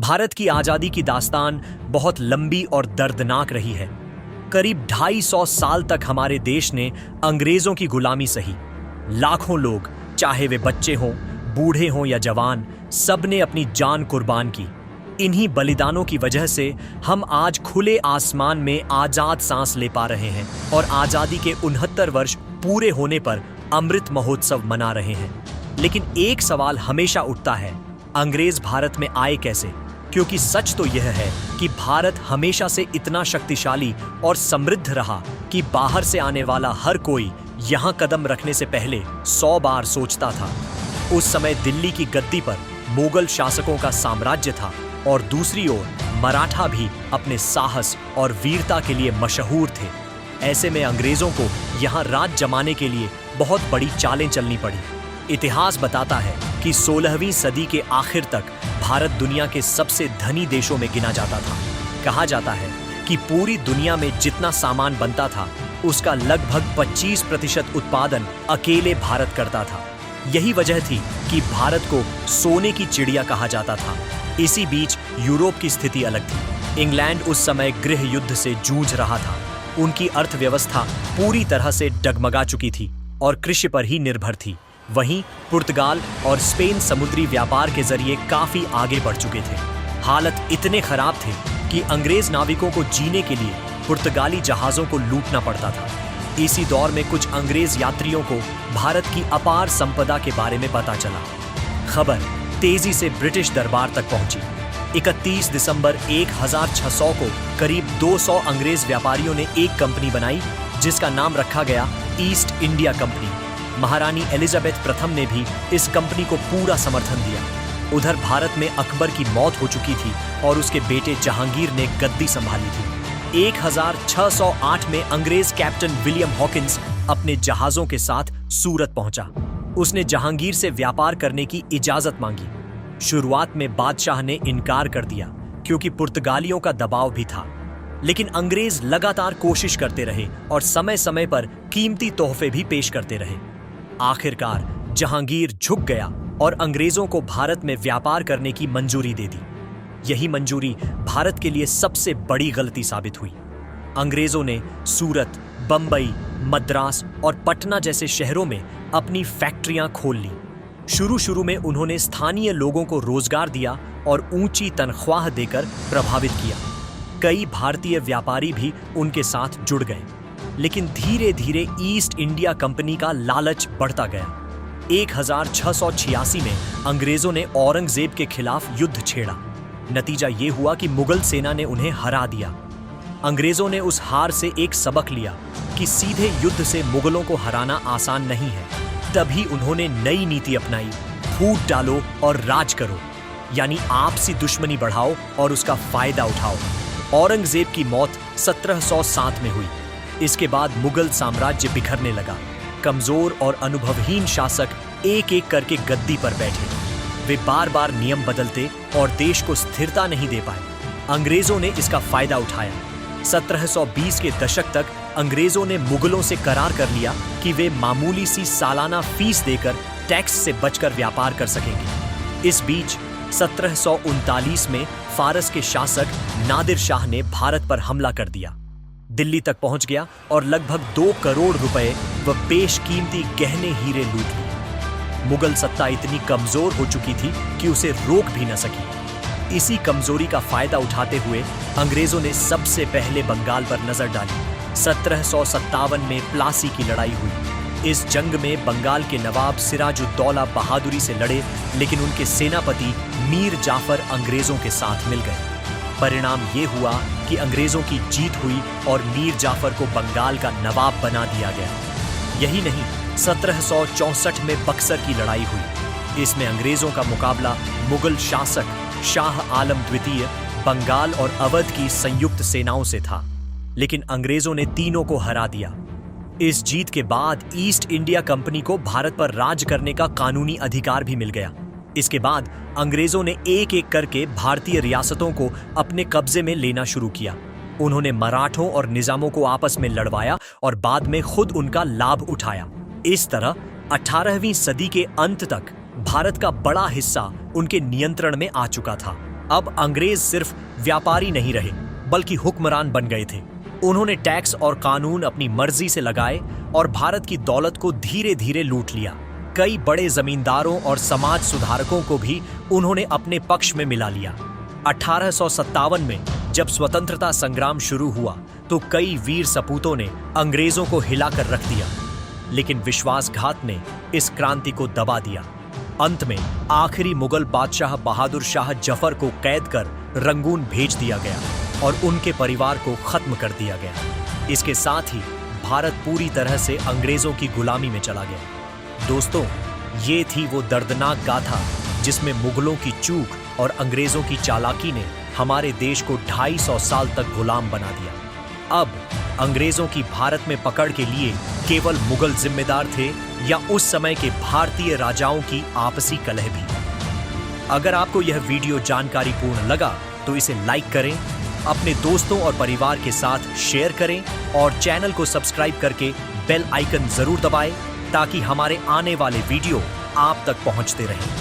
भारत की आजादी की दास्तान बहुत लंबी और दर्दनाक रही है। करीब 250 साल तक हमारे देश ने अंग्रेजों की गुलामी सही। लाखों लोग, चाहे वे बच्चे हों, बूढ़े हों या जवान, सबने अपनी जान कुर्बान की। इन्हीं बलिदानों की वजह से हम आज खुले आसमान में आजाद सांस ले पा रहे हैं और आजादी के 69 वर्ष पूरे होने पर अमृत महोत्सव मना रहे हैं। लेकिन एक सवाल हमेशा उठता है, अंग्रेज भारत में आए कैसे? क्योंकि सच तो यह है कि भारत हमेशा से इतना शक्तिशाली और समृद्ध रहा कि बाहर से आने वाला हर कोई यहाँ कदम रखने से पहले 100 बार सोचता था। उस समय दिल्ली की गद्दी पर मुगल शासकों का साम्राज्य था और दूसरी ओर मराठा भी अपने साहस और वीरता के लिए मशहूर थे। ऐसे में अंग्रेजों को यहाँ राज जमाने के लिए बहुत बड़ी चालें चलनी पड़ी। इतिहास बताता है कि 16वीं सदी के आखिर तक भारत दुनिया के सबसे धनी देशों में गिना जाता था। कहा जाता है कि पूरी दुनिया में जितना सामान बनता था उसका लगभग 25% उत्पादन अकेले भारत करता था। यही वजह थी कि भारत को सोने की चिड़िया कहा जाता था। इसी बीच यूरोप की स्थिति अलग थी। इंग्लैंड उस समय गृह युद्ध से जूझ रहा था। उनकी अर्थव्यवस्था पूरी तरह से डगमगा चुकी थी और कृषि पर ही निर्भर थी। वहीं पुर्तगाल और स्पेन समुद्री व्यापार के जरिए काफी आगे बढ़ चुके थे। हालत इतने खराब थे कि अंग्रेज नाविकों को जीने के लिए पुर्तगाली जहाजों को लूटना पड़ता था। इसी दौर में कुछ अंग्रेज यात्रियों को भारत की अपार संपदा के बारे में पता चला। खबर तेजी से ब्रिटिश दरबार तक पहुंची। 31 दिसंबर 1600 को करीब 200 अंग्रेज व्यापारियों ने एक कंपनी बनाई जिसका नाम रखा गया ईस्ट इंडिया कंपनी। महारानी एलिजाबेथ प्रथम ने भी इस कंपनी को पूरा समर्थन दिया। उधर भारत में अकबर की मौत हो चुकी थी और उसके बेटे जहांगीर ने गद्दी संभाली थी। 1608 में अंग्रेज कैप्टन विलियम हॉकिंस अपने जहाजों के साथ सूरत पहुंचा। उसने जहांगीर से व्यापार करने की इजाजत मांगी। शुरुआत में बादशाह ने इनकार कर दिया क्योंकि पुर्तगालियों का दबाव भी था, लेकिन अंग्रेज लगातार कोशिश करते रहे और समय समय पर कीमती तोहफे भी पेश करते रहे। आखिरकार जहांगीर झुक गया और अंग्रेजों को भारत में व्यापार करने की मंजूरी दे दी। यही मंजूरी भारत के लिए सबसे बड़ी गलती साबित हुई। अंग्रेजों ने सूरत, बंबई, मद्रास और पटना जैसे शहरों में अपनी फैक्ट्रियां खोल ली। शुरू में उन्होंने स्थानीय लोगों को रोजगार दिया और ऊंची तनख्वाह देकर प्रभावित किया। कई भारतीय व्यापारी भी उनके साथ जुड़ गए, लेकिन धीरे धीरे ईस्ट इंडिया कंपनी का लालच बढ़ता गया। 1686 में अंग्रेजों ने औरंगजेब के खिलाफ युद्ध छेड़ा। नतीजा ये हुआ कि मुगल सेना ने उन्हें हरा दिया। अंग्रेजों ने उस हार से एक सबक लिया कि सीधे युद्ध से मुगलों को हराना आसान नहीं है। तभी उन्होंने नई नीति अपनाई, फूट डालो और राज करो, यानी आपसी दुश्मनी बढ़ाओ और उसका फायदा उठाओ। औरंगजेब की मौत 1707 में हुई। इसके बाद मुगल साम्राज्य बिखरने लगा। कमजोर और अनुभवहीन शासक एक एक करके गद्दी पर बैठे। वे बार बार नियम बदलते और देश को स्थिरता नहीं दे पाए। अंग्रेजों ने इसका फायदा उठाया। 1720 के दशक तक अंग्रेजों ने मुगलों से करार कर लिया कि वे मामूली सी सालाना फीस देकर टैक्स से बचकर व्यापार कर सकेंगे। इस बीच 1739 में फारस के शासक नादिर शाह ने भारत पर हमला कर दिया। दिल्ली तक पहुंच गया और लगभग 2 करोड़ रुपए व बेशकीमती गहने हीरे लूट लिए। मुगल सत्ता इतनी कमजोर हो चुकी थी कि उसे रोक भी न सकी। इसी कमजोरी का फायदा उठाते हुए अंग्रेजों ने सबसे पहले बंगाल पर नजर डाली। 1757 में प्लासी की लड़ाई हुई। इस जंग में बंगाल के नवाब सिराजुद्दौला बहादुरी से लड़े, लेकिन उनके सेनापति मीर जाफर अंग्रेजों के साथ मिल गए। परिणाम ये हुआ कि अंग्रेजों की जीत हुई और मीर जाफर को बंगाल का नवाब बना दिया गया। यही नहीं, 1764 में बक्सर की लड़ाई हुई। इसमें अंग्रेजों का मुकाबला मुगल शासक शाह आलम द्वितीय, बंगाल और अवध की संयुक्त सेनाओं से था, लेकिन अंग्रेजों ने तीनों को हरा दिया। इस जीत के बाद ईस्ट इंडिया कंपनी को भारत पर राज करने का कानूनी अधिकार भी मिल गया। इसके बाद अंग्रेजों ने एक एक करके भारतीय रियासतों को अपने कब्जे में लेना शुरू किया। उन्होंने मराठों और निजामों को आपस में लड़वाया और बाद में खुद उनका लाभ उठाया। इस तरह 18वीं सदी के अंत तक भारत का बड़ा हिस्सा उनके नियंत्रण में आ चुका था। अब अंग्रेज सिर्फ व्यापारी नहीं रहे बल्कि हुक्मरान बन गए थे। उन्होंने टैक्स और कानून अपनी मर्जी से लगाए और भारत की दौलत को धीरे धीरे लूट लिया। कई बड़े जमींदारों और समाज सुधारकों को भी उन्होंने अपने पक्ष में मिला लिया। 1857 में जब स्वतंत्रता संग्राम शुरू हुआ तो कई वीर सपूतों ने अंग्रेजों को हिलाकर रख दिया, लेकिन विश्वासघात ने इस क्रांति को दबा दिया। अंत में आखिरी मुगल बादशाह बहादुर शाह जफर को कैद कर रंगून भेज दिया गया और उनके परिवार को खत्म कर दिया गया। इसके साथ ही भारत पूरी तरह से अंग्रेजों की गुलामी में चला गया। दोस्तों, ये थी वो दर्दनाक गाथा जिसमें मुगलों की चूक और अंग्रेजों की चालाकी ने हमारे देश को 250 साल तक गुलाम बना दिया। अब अंग्रेजों की भारत में पकड़ के लिए केवल मुगल जिम्मेदार थे या उस समय के भारतीय राजाओं की आपसी कलह भी? अगर आपको यह वीडियो जानकारीपूर्ण लगा तो इसे लाइक करें, अपने दोस्तों और परिवार के साथ शेयर करें और चैनल को सब्सक्राइब करके बेल आइकन जरूर दबाएं ताकि हमारे आने वाले वीडियो आप तक पहुंचते रहें।